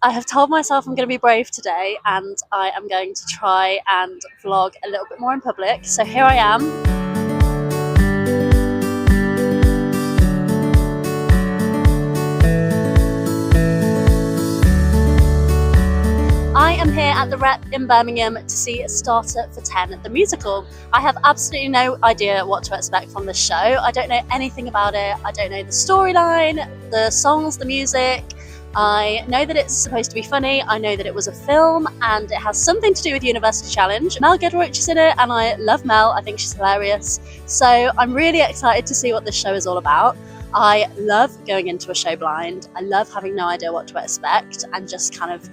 I have told myself I'm going to be brave today and I am going to try and vlog a little bit more in public. So here I am. I am here at the Rep in Birmingham to see Starter for 10, the musical. I have absolutely no idea what to expect from this show. I don't know anything about it. I don't know the storyline, the songs, the music. I know that it's supposed to be funny. I know that it was a film and it has something to do with University Challenge. Mel Giedroyc is in it and I love Mel. I think she's hilarious. So I'm really excited to see what this show is all about. I love going into a show blind. I love having no idea what to expect and just kind of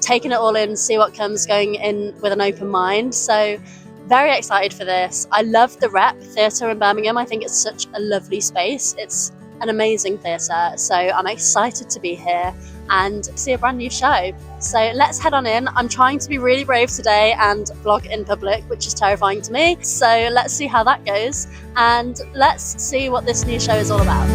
taking it all in, see what comes, going in with an open mind. So very excited for this. I love the Rep Theatre in Birmingham. I think it's such a lovely space. It's an amazing theatre. So I'm excited to be here and see a brand new show. So let's head on in. I'm trying to be really brave today and vlog in public, which is terrifying to me. So let's see how that goes and let's see what this new show is all about.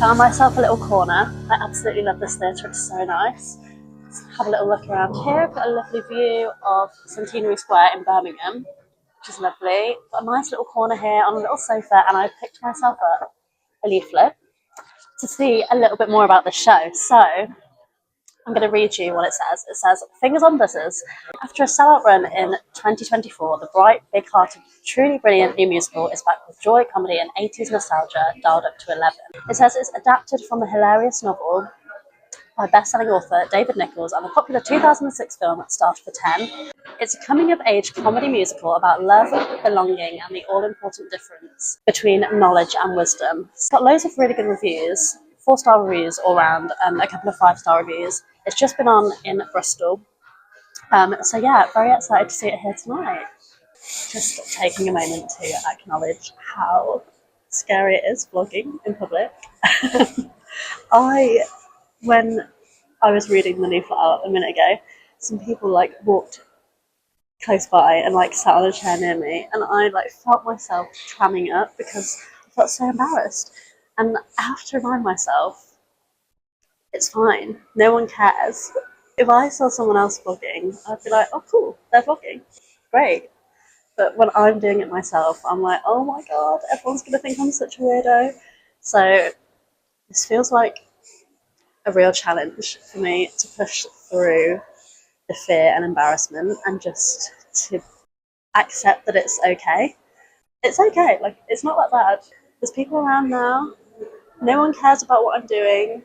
Found myself a little corner. I absolutely love this theatre, it's so nice. Let's have a little look around here. I've got a lovely view of Centenary Square in Birmingham, which is lovely. Got a nice little corner here on a little sofa and I've picked myself up a leaflet to see a little bit more about the show. So I'm going to read you what it says. It says, "Fingers on buzzers. After a sellout run in 2024, the bright, big-hearted, truly brilliant new musical is back with joy, comedy and 80s nostalgia dialed up to 11. It says it's adapted from the hilarious novel by best-selling author David Nichols and the popular 2006 film Starter for 10. It's a coming-of-age comedy musical about love, belonging and the all-important difference between knowledge and wisdom. It's got loads of really good reviews, 4-star reviews all round, and a couple of 5-star reviews. It's just been on in Bristol. So yeah, very excited to see it here tonight. Just taking a moment to acknowledge how scary it is vlogging in public. When I was reading the leaflet out a minute ago, some people walked close by and sat on a chair near me, and I felt myself clamming up because I felt so embarrassed. And I have to remind myself, it's fine, no one cares. If I saw someone else vlogging, I'd be like, oh cool, they're vlogging, great. But when I'm doing it myself, I'm like, oh my god, everyone's gonna think I'm such a weirdo. So this feels like a real challenge for me to push through the fear and embarrassment and just to accept that it's okay. It's okay, it's not that bad. There's people around now, no one cares about what I'm doing.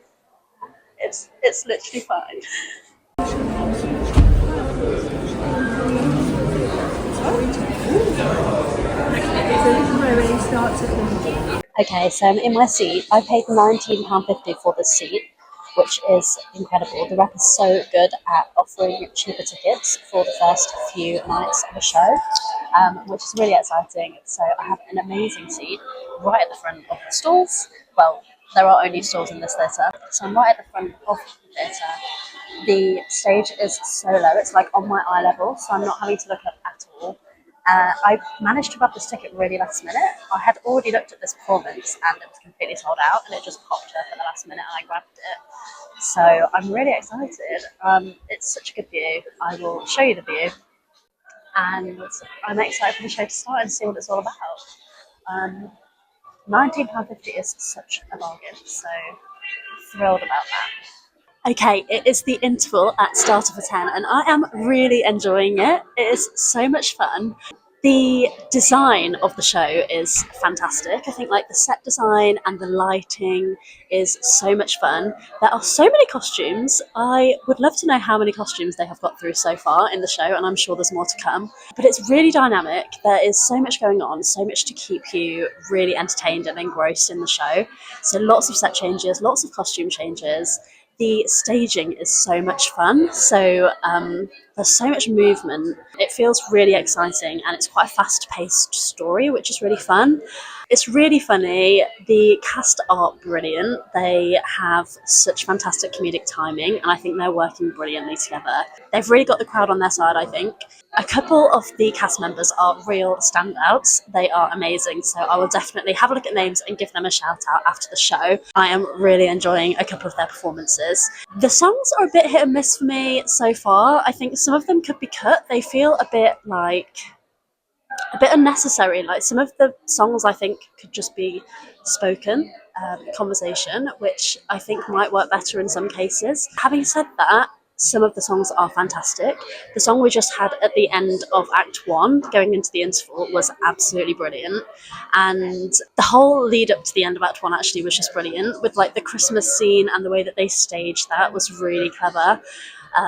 It's literally fine. Okay, so I'm in my seat. I paid £19.50 for this seat, which is incredible. The Rep is so good at offering cheaper tickets for the first few nights of a show, which is really exciting. So I have an amazing seat right at the front of the stalls. Well, there are only stalls in this theatre, so I'm right at the front of the theatre. The stage is so low, it's on my eye level, so I'm not having to look up at all. I managed to grab this ticket really last minute. I had already looked at this performance and it was completely sold out, and it just popped up at the last minute and I grabbed it. So I'm really excited. It's such a good view. I will show you the view, and I'm excited for the show to start and see what it's all about. £19.50 is such a bargain, so thrilled about that. Okay, it is the interval at Starter for 10 and I am really enjoying it. It is so much fun. The design of the show is fantastic. I think the set design and the lighting is so much fun. There are so many costumes. I would love to know how many costumes they have got through so far in the show, and I'm sure there's more to come. But it's really dynamic. There is so much going on, so much to keep you really entertained and engrossed in the show. So lots of set changes, lots of costume changes. The staging is so much fun. So There's so much movement. It feels really exciting and it's quite a fast paced story, which is really fun. It's really funny. The cast are brilliant. They have such fantastic comedic timing, and I think they're working brilliantly together. They've really got the crowd on their side, I think. A couple of the cast members are real standouts. They are amazing, so I will definitely have a look at names and give them a shout out after the show. I am really enjoying a couple of their performances. The songs are a bit hit and miss for me so far. I think some of them could be cut. They feel a bit unnecessary. Like some of the songs, I think could just be spoken conversation, which I think might work better in some cases. Having said that, some of the songs are fantastic. The song we just had at the end of Act One, going into the interval, was absolutely brilliant, and the whole lead up to the end of Act One actually was just brilliant. With like the Christmas scene and the way that they staged that was really clever.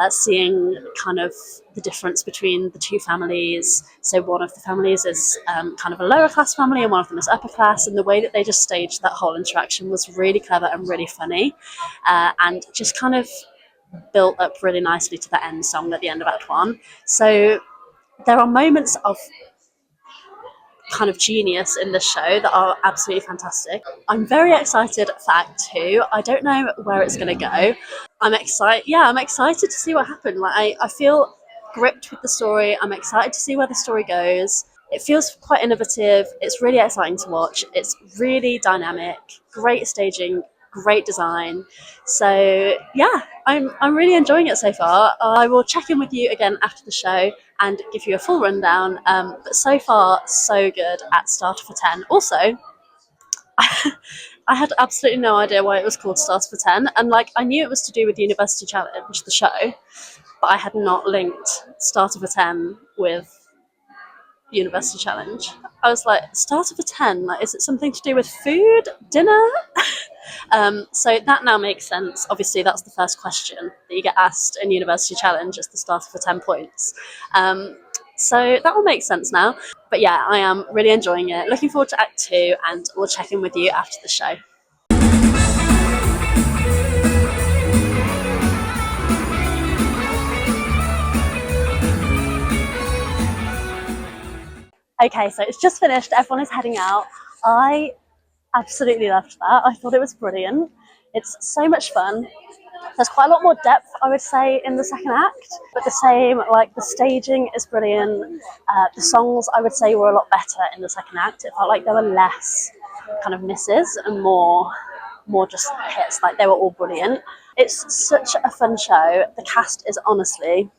Seeing kind of the difference between the two families. So one of the families is kind of a lower class family and one of them is upper class, and the way that they just staged that whole interaction was really clever and really funny, and just kind of built up really nicely to the end song at the end of Act One. So there are moments of kind of genius in this show that are absolutely fantastic. I'm very excited for Act Two. I don't know where it's going to go. I'm excited. Yeah, I'm excited to see what happens. Like I feel gripped with the story. I'm excited to see where the story goes. It feels quite innovative. It's really exciting to watch. It's really dynamic. Great staging. Great design. So yeah, I'm really enjoying it so far. I will check in with you again after the show and give you a full rundown. But so far, so good at Starter for 10. Also, I had absolutely no idea why it was called Starter for 10. And like, I knew it was to do with University Challenge, the show, but I had not linked Starter for 10 with University Challenge. I was like, Starter for 10? Like, is it something to do with food, dinner? So that now makes sense. Obviously, that's the first question that you get asked in University Challenge as the starter for 10 points. So that will make sense now. But yeah, I am really enjoying it. Looking forward to Act 2, and we'll check in with you after the show. Okay, so it's just finished. Everyone is heading out. I absolutely loved that. I thought it was brilliant. It's so much fun. There's quite a lot more depth, I would say, in the second act, but the same, like the staging is brilliant. The songs, I would say, were a lot better in the second act. It felt like there were less kind of misses and more just hits. Like they were all brilliant. It's such a fun show. The cast is honestly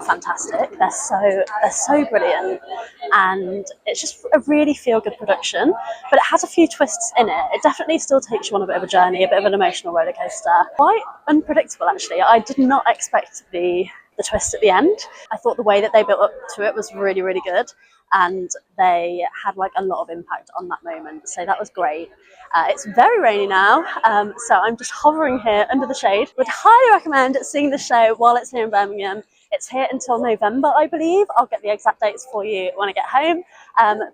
fantastic. They're so brilliant, and it's just a really feel good production. But it has a few twists in it. It definitely still takes you on a bit of a journey, a bit of an emotional roller coaster. Quite unpredictable, actually. I did not expect the twist at the end. I thought the way that they built up to it was really really good, and they had like a lot of impact on that moment. So that was great. It's very rainy now, so I'm just hovering here under the shade. Would highly recommend seeing the show while it's here in Birmingham. It's here until November, I believe. I'll get the exact dates for you when I get home.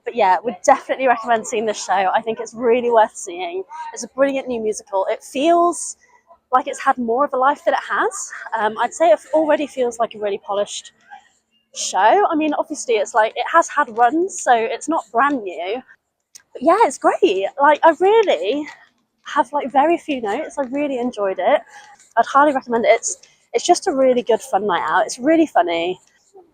But yeah, would definitely recommend seeing this show. I think it's really worth seeing. It's a brilliant new musical. It feels like it's had more of a life than it has. I'd say it already feels like a really polished show. I mean, obviously, it's like it has had runs, so it's not brand new. But yeah, it's great. Like, I really have like very few notes. I really enjoyed it. I'd highly recommend it. It's just a really good fun night out. It's really funny,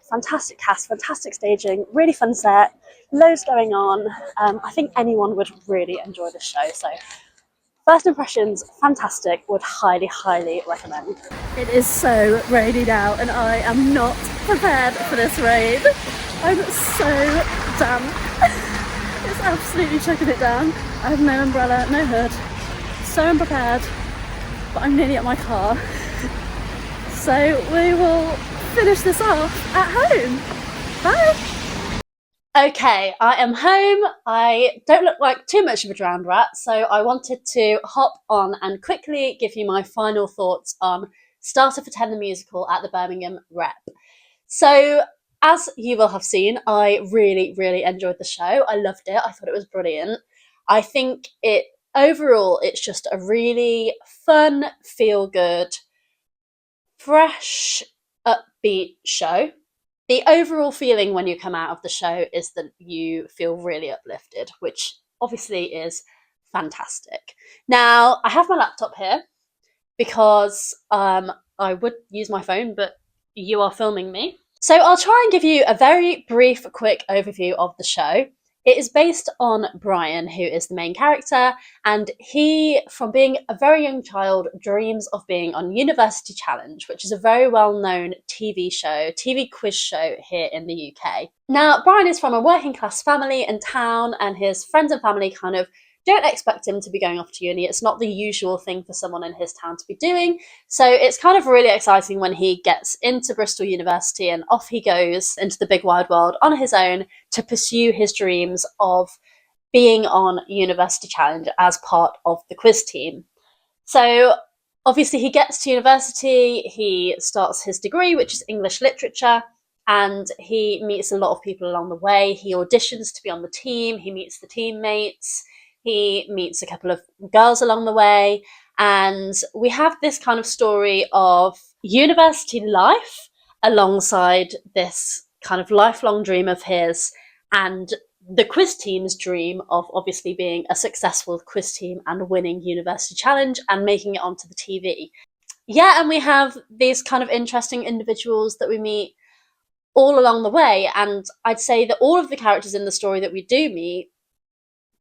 fantastic cast, fantastic staging, really fun set, loads going on. I think anyone would really enjoy this show. So first impressions, fantastic. Would highly, highly recommend. It is so rainy now, and I am not prepared for this rain. I'm so damp. It's absolutely chucking it down. I have no umbrella, no hood. So unprepared, but I'm nearly at my car. So we will finish this off at home. Bye. Okay, I am home. I don't look like too much of a drowned rat, so I wanted to hop on and quickly give you my final thoughts on Starter for 10 the musical at the Birmingham Rep. So as you will have seen, I really, really enjoyed the show. I loved it. I thought it was brilliant. I think overall, it's just a really fun, feel good, fresh, upbeat show. The overall feeling when you come out of the show is that you feel really uplifted, which obviously is fantastic. Now, I have my laptop here because I would use my phone, but you are filming me. So I'll try and give you a very brief, quick overview of the show. It is based on Brian, who is the main character, and he, from being a very young child, dreams of being on University Challenge, which is a very well known TV show, TV quiz show here in the UK. Now, Brian is from a working class family in town, and his friends and family kind of don't expect him to be going off to uni. It's not the usual thing for someone in his town to be doing. So it's kind of really exciting when he gets into Bristol University and off he goes into the big wide world on his own to pursue his dreams of being on University Challenge as part of the quiz team. So obviously he gets to university, he starts his degree, which is English literature, and he meets a lot of people along the way. He auditions to be on the team, he meets the teammates, he meets a couple of girls along the way, and we have this kind of story of university life alongside this kind of lifelong dream of his and the quiz team's dream of obviously being a successful quiz team and winning University Challenge and making it onto the TV. Yeah, and we have these kind of interesting individuals that we meet all along the way, and I'd say that all of the characters in the story that we do meet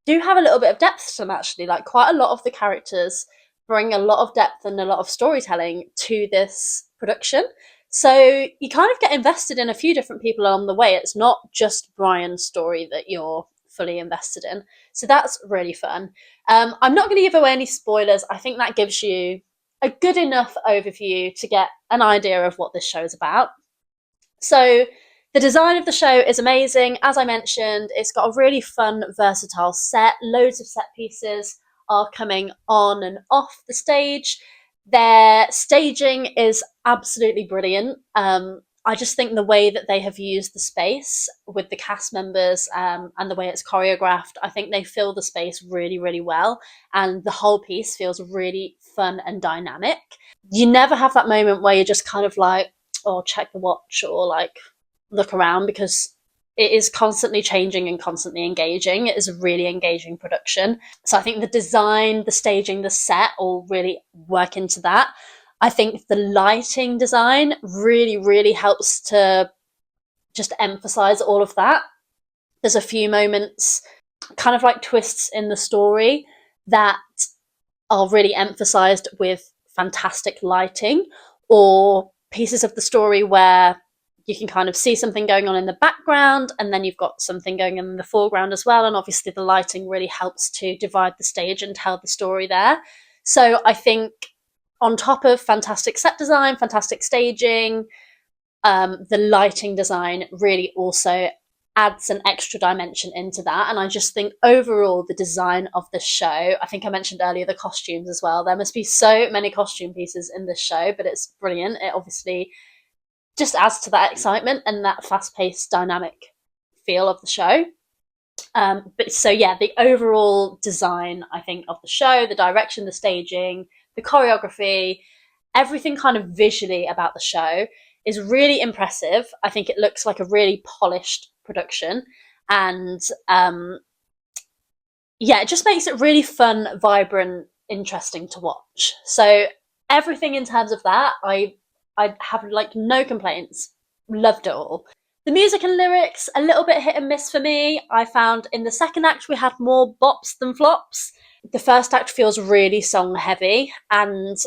do have a little bit of depth to them, actually. Like, quite a lot of the characters bring a lot of depth and a lot of storytelling to this production. So you kind of get invested in a few different people along the way. It's not just Brian's story that you're fully invested in. So that's really fun. I'm not going to give away any spoilers. I think that gives you a good enough overview to get an idea of what this show is about. So the design of the show is amazing. As I mentioned, it's got a really fun, versatile set. Loads of set pieces are coming on and off the stage. Their staging is absolutely brilliant. I just think the way that they have used the space with the cast members and the way it's choreographed, I think they fill the space really, really well. And the whole piece feels really fun and dynamic. You never have that moment where you're just kind of like, oh, check the watch or like look around, because it is constantly changing and constantly engaging. It is a really engaging production. So I think the design, the staging, the set all really work into that. I think the lighting design really, really helps to just emphasize all of that. There's a few moments, kind of like twists in the story, that are really emphasized with fantastic lighting, or pieces of the story where you can kind of see something going on in the background and then you've got something going on in the foreground as well. And obviously the lighting really helps to divide the stage and tell the story there. So I think on top of fantastic set design, fantastic staging, the lighting design really also adds an extra dimension into that. And I just think overall the design of the show, I think I mentioned earlier the costumes as well. There must be so many costume pieces in this show, but it's brilliant. It obviously just adds to that excitement and that fast-paced, dynamic feel of the show. But so yeah, the overall design, I think, of the show, the direction, the staging, the choreography, everything kind of visually about the show is really impressive. I think it looks like a really polished production, and yeah, it just makes it really fun, vibrant, interesting to watch. So everything in terms of that, I have like no complaints. Loved it all. The music and lyrics, a little bit hit and miss for me. I found in the second act we had more bops than flops. The first act feels really song heavy, and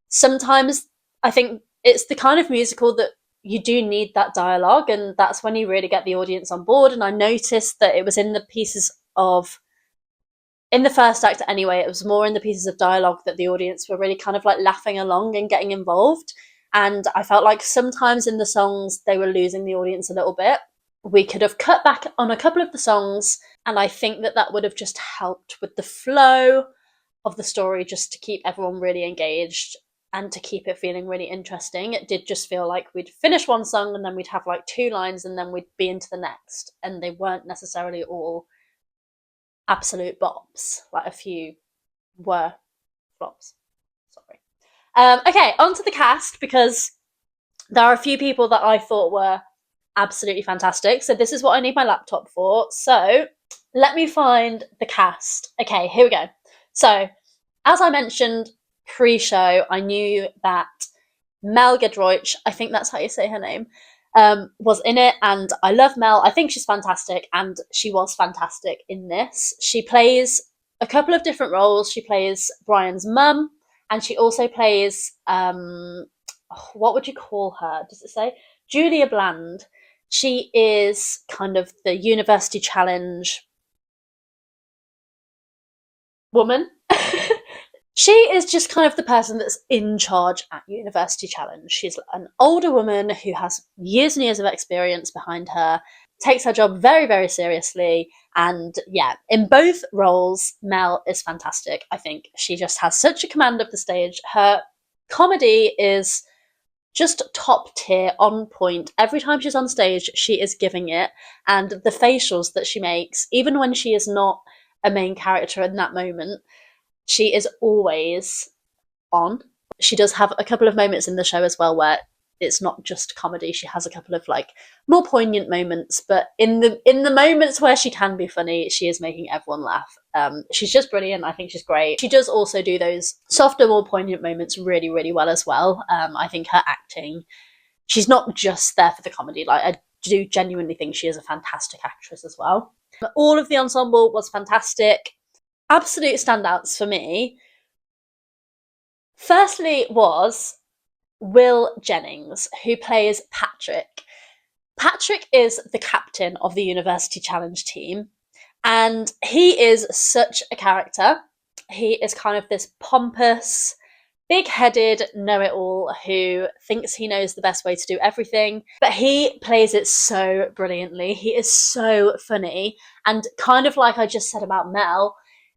sometimes I think it's the kind of musical that you do need that dialogue, and that's when you really get the audience on board. And I noticed that it was in the pieces of, in the first act anyway, it was more in the pieces of dialogue that the audience were really kind of like laughing along and getting involved. And I felt like sometimes in the songs they were losing the audience a little bit. We could have cut back on a couple of the songs, and I think that that would have just helped with the flow of the story, just to keep everyone really engaged and to keep it feeling really interesting. It did just feel like we'd finish one song and then we'd have like two lines and then we'd be into the next, and they weren't necessarily all absolute bops. Like a few were flops. Sorry. Okay, on to the cast, because There are a few people that I thought were absolutely fantastic. So this is what I need my laptop for. So let me find the cast. Okay, here we go. So as I mentioned pre-show, I knew that Mel Giedroyc, I think that's how you say her name, was in it, and I love Mel. I think she's fantastic, and she was fantastic in this. She plays a couple of different roles. She plays Brian's mum, and she also plays what would you call her? Does it say Julia Bland? She is kind of the University Challenge woman. She is just kind of the person that's in charge at University Challenge. She's an older woman who has years and years of experience behind her, takes her job very, very seriously. And yeah, in both roles, Mel is fantastic. I think she just has such a command of the stage. Her comedy is just top tier, on point. Every time she's on stage, she is giving it. And the facials that she makes, even when she is not a main character in that moment, she is always on. She does have a couple of moments in the show as well where it's not just comedy. She has a couple of like more poignant moments, but in the moments where she can be funny, she is making everyone laugh. She's just brilliant. I think she's great. She does also do those softer, more poignant moments really, really well as well. I think her acting, she's not just there for the comedy. Like, I do genuinely think she is a fantastic actress as well. All of the ensemble was fantastic. Absolute standouts for me, firstly, was Will Jennings, who plays Patrick. Patrick is the captain of the University Challenge team, and he is such a character. He is kind of this pompous, big-headed know-it-all who thinks he knows the best way to do everything, but he plays it so brilliantly. He is so funny, and kind of like I just said about Mel,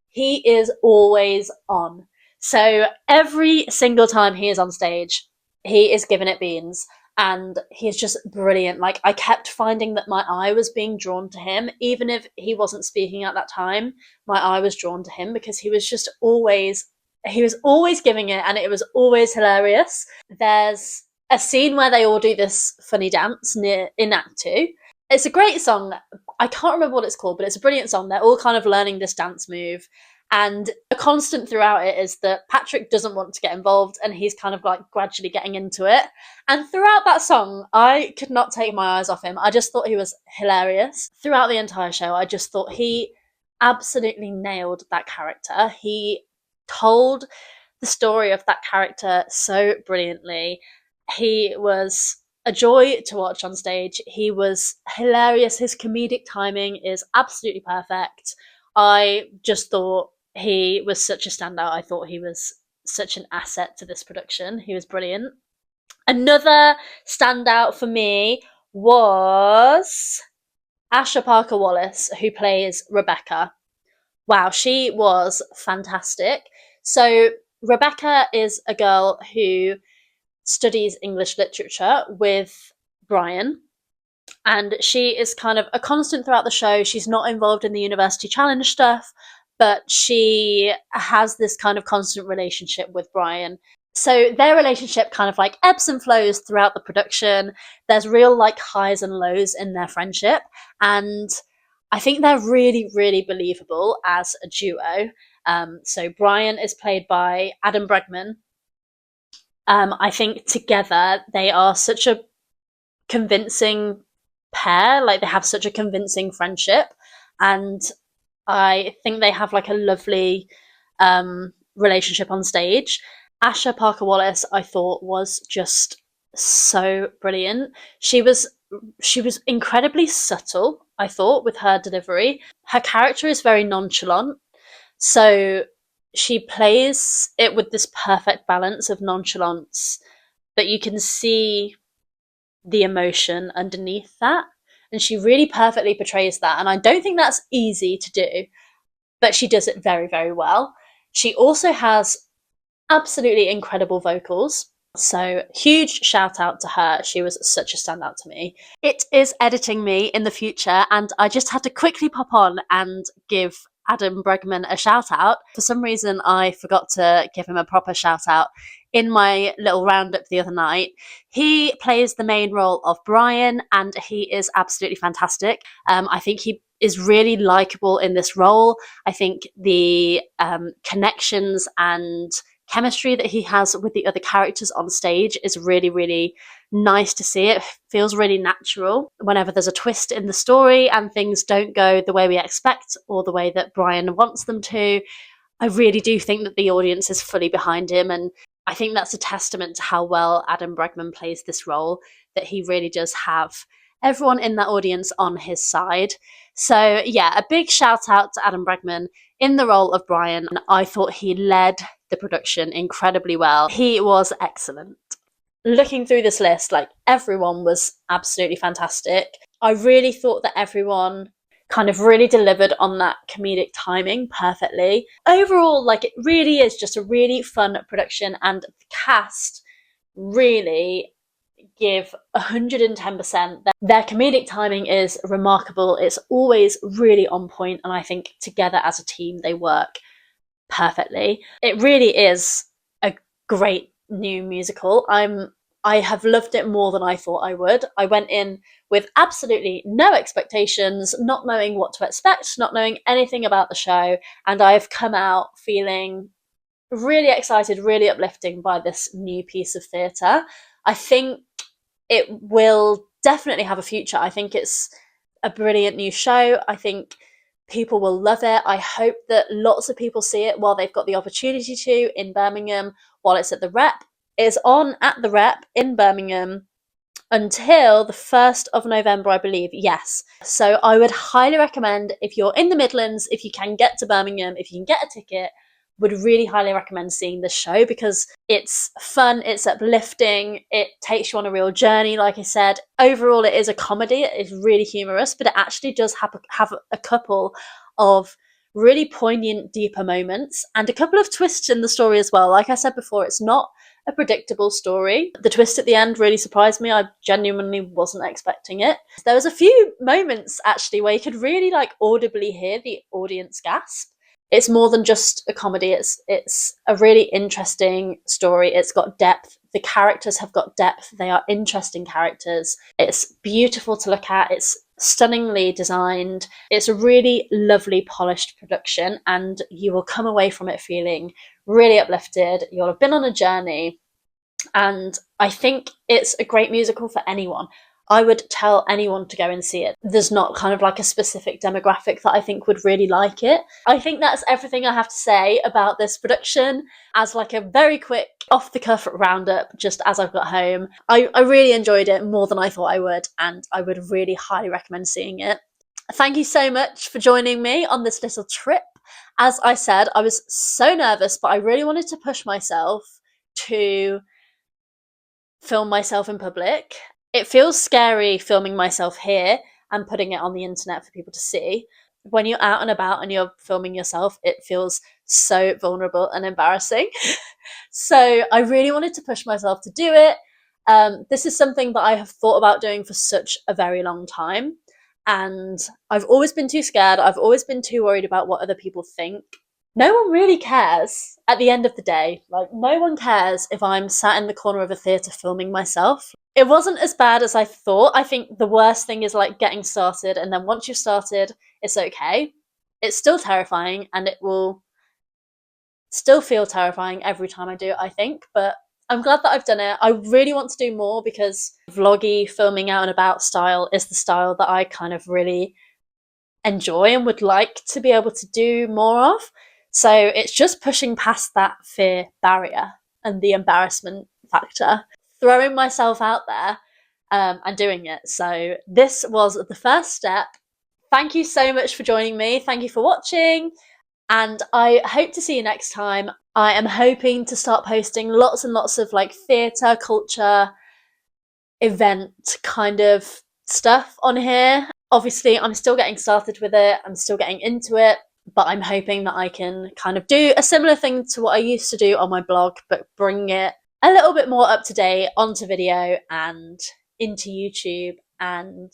he is always on. So every single time he is on stage, he is giving it beans, and he's just brilliant. Like, I kept finding that my eye was being drawn to him, even if he wasn't speaking at that time. My eye was drawn to him because he was always giving it, and it was always hilarious. There's a scene where they all do this funny dance in Act 2. It's a great song. I can't remember what it's called, but it's a brilliant song. They're all kind of learning this dance move. And a constant throughout it is that Patrick doesn't want to get involved, and he's kind of like gradually getting into it. And throughout that song, I could not take my eyes off him. I just thought he was hilarious. Throughout the entire show, I just thought he absolutely nailed that character. He told the story of that character so brilliantly. He was a joy to watch on stage. He was hilarious. His comedic timing is absolutely perfect. I just thought he was such a standout. I thought he was such an asset to this production. He was brilliant. Another standout for me was Asha Parker Wallace, who plays Rebecca. Wow, she was fantastic. So Rebecca is a girl who studies English literature with Brian, and she is kind of a constant throughout the show. She's not involved in the University Challenge stuff, but she has this kind of constant relationship with Brian. So their relationship kind of like ebbs and flows throughout the production. There's real like highs and lows in their friendship, and I think they're really, really believable as a duo. So Brian is played by Adam Bregman. I think together they are such a convincing pair. Like, they have such a convincing friendship, and I think they have like a lovely relationship on stage. Asha Parker Wallace, I thought, was just so brilliant. She was incredibly subtle, I thought, with her delivery. Her character is very nonchalant, so she plays it with this perfect balance of nonchalance, but you can see the emotion underneath that, and she really perfectly portrays that. And I don't think that's easy to do, but she does it very, very well. She also has absolutely incredible vocals, so huge shout out to her. She was such a standout to me. It is editing me in the future, and I just had to quickly pop on and give Adam Bregman a shout out. For some reason, I forgot to give him a proper shout out in my little roundup the other night. He plays the main role of Brian, and he is absolutely fantastic. I think he is really likable in this role. I think the connections and chemistry that he has with the other characters on stage is really, really nice to see. It feels really natural whenever there's a twist in the story and things don't go the way we expect or the way that Brian wants them to. I really do think that the audience is fully behind him, and I think that's a testament to how well Adam Bregman plays this role, that he really does have everyone in that audience on his side. So yeah, a big shout out to Adam Bregman in the role of Brian. I thought he led the production incredibly well. He was excellent. Looking through this list, like, everyone was absolutely fantastic. I really thought that everyone kind of really delivered on that comedic timing perfectly. Overall, like, it really is just a really fun production, and the cast really give 110%. Their comedic timing is remarkable. It's always really on point, and I think together as a team they work perfectly. It really is a great new musical. I have loved it more than I thought I would. I went in with absolutely no expectations, not knowing what to expect, not knowing anything about the show, and I've come out feeling really excited, really uplifting by this new piece of theatre. I think it will definitely have a future. I think it's a brilliant new show. I think people will love it. I hope that lots of people see it while they've got the opportunity to in Birmingham, while it's at the Rep. It's on at the Rep in Birmingham until the 1st of November, I believe. Yes. So I would highly recommend, if you're in the Midlands, if you can get to Birmingham, if you can get a ticket, would really highly recommend seeing this show, because it's fun, it's uplifting, it takes you on a real journey. Like I said, overall it is a comedy, it is really humorous, but it actually does have a couple of really poignant, deeper moments and a couple of twists in the story as well. Like I said before, it's not a predictable story. The twist at the end really surprised me. I genuinely wasn't expecting it. There was a few moments actually where you could really like audibly hear the audience gasp. It's more than just a comedy. It's a really interesting story. It's got depth. The characters have got depth. They are interesting characters. It's beautiful to look at. It's stunningly designed. It's a really lovely, polished production, and you will come away from it feeling really uplifted. You'll have been on a journey, and I think it's a great musical for anyone. I would tell anyone to go and see it. There's not kind of like a specific demographic that I think would really like it. I think that's everything I have to say about this production as like a very quick off the cuff roundup just as I've got home. I really enjoyed it more than I thought I would, and I would really highly recommend seeing it. Thank you so much for joining me on this little trip. As I said, I was so nervous, but I really wanted to push myself to film myself in public. It feels scary filming myself here and putting it on the internet for people to see. When you're out and about and you're filming yourself, it feels so vulnerable and embarrassing. So I really wanted to push myself to do it. This is something that I have thought about doing for such a very long time. And I've always been too scared. I've always been too worried about what other people think. No one really cares at the end of the day. Like, no one cares if I'm sat in the corner of a theatre filming myself. It wasn't as bad as I thought. I think the worst thing is like getting started, and then once you've started, it's okay. It's still terrifying, and it will still feel terrifying every time I do it, I think, but I'm glad that I've done it. I really want to do more, because vloggy, filming out and about style is the style that I kind of really enjoy and would like to be able to do more of. So it's just pushing past that fear barrier and the embarrassment factor, throwing myself out there and doing it. So this was the first step. Thank you so much for joining me. Thank you for watching, and I hope to see you next time. I am hoping to start posting lots and lots of like theatre, culture, event kind of stuff on here. Obviously, I'm still getting started with it. I'm still getting into it, but I'm hoping that I can kind of do a similar thing to what I used to do on my blog, but bring it a little bit more up to date onto video and into YouTube, and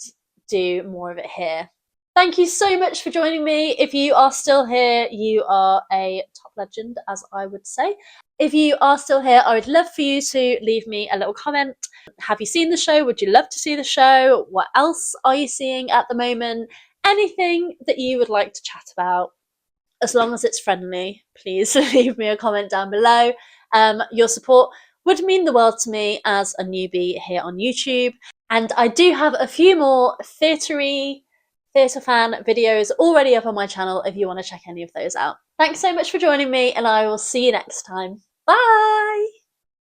do more of it here. Thank you so much for joining me. If you are still here, you are a top legend, as I would say. If you are still here, I would love for you to leave me a little comment. Have you seen the show? Would you love to see the show? What else are you seeing at the moment? Anything that you would like to chat about, as long as it's friendly, please leave me a comment down below. Your support would mean the world to me as a newbie here on YouTube. And I do have a few more theatre fan videos already up on my channel if you want to check any of those out. Thanks so much for joining me, and I will see you next time. Bye!